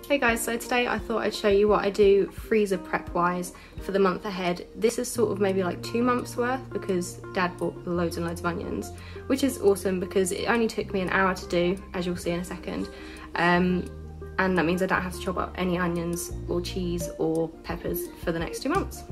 Hey guys, so today I thought I'd show you what I do freezer prep wise for the month ahead. This is sort of maybe like 2 months worth because Dad bought loads and loads of onions, which is awesome because it only took me an hour to do, as you'll see in a second. And that means I don't have to chop up any onions or cheese or peppers for the next 2 months.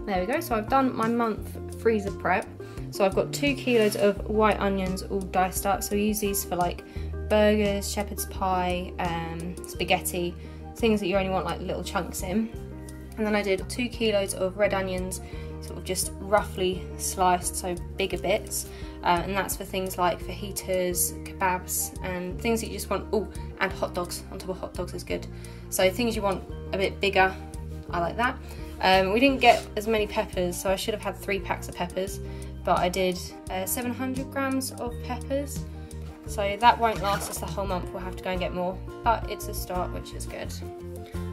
There we go, so I've done my month freezer prep. So I've got 2 kilos of white onions all diced up. So we use these for like burgers, shepherd's pie, spaghetti, things that you only want like little chunks in. And then I did 2 kilos of red onions, sort of just roughly sliced, so bigger bits. And that's for things like fajitas, kebabs, and things that you just want, oh, and hot dogs, on top of hot dogs is good. So things you want a bit bigger, I like that. We didn't get as many peppers, so I should have had 3 packs of peppers, but I did 700 grams of peppers. So that won't last us the whole month, we'll have to go and get more, but it's a start, which is good.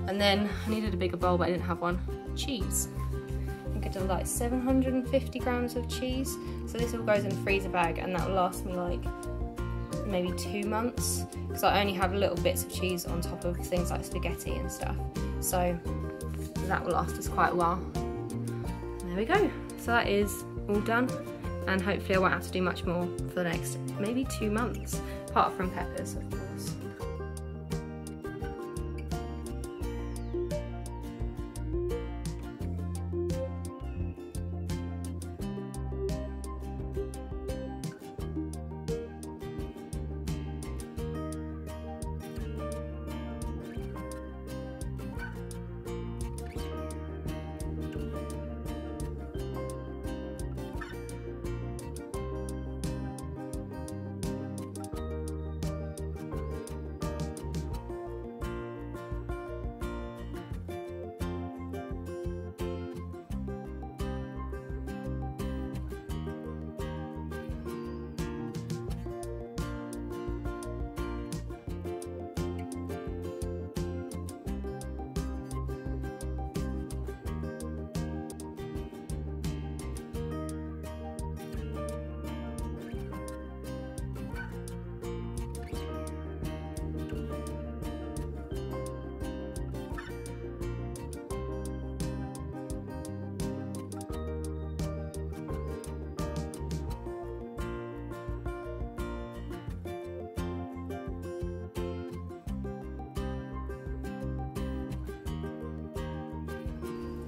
And then I needed a bigger bowl, but I didn't have one. Cheese. I think I did like 750 grams of cheese. So this all goes in a freezer bag, and that will last me like maybe 2 months, because I only have little bits of cheese on top of things like spaghetti and stuff. So that will last us quite a while. And there we go. So that is all done, and hopefully I won't have to do much more for the next maybe 2 months, apart from peppers, of course.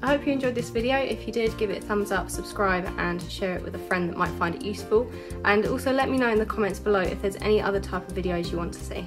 I hope you enjoyed this video. If you did, give it a thumbs up, subscribe, and share it with a friend that might find it useful. And also let me know in the comments below if there's any other type of videos you want to see.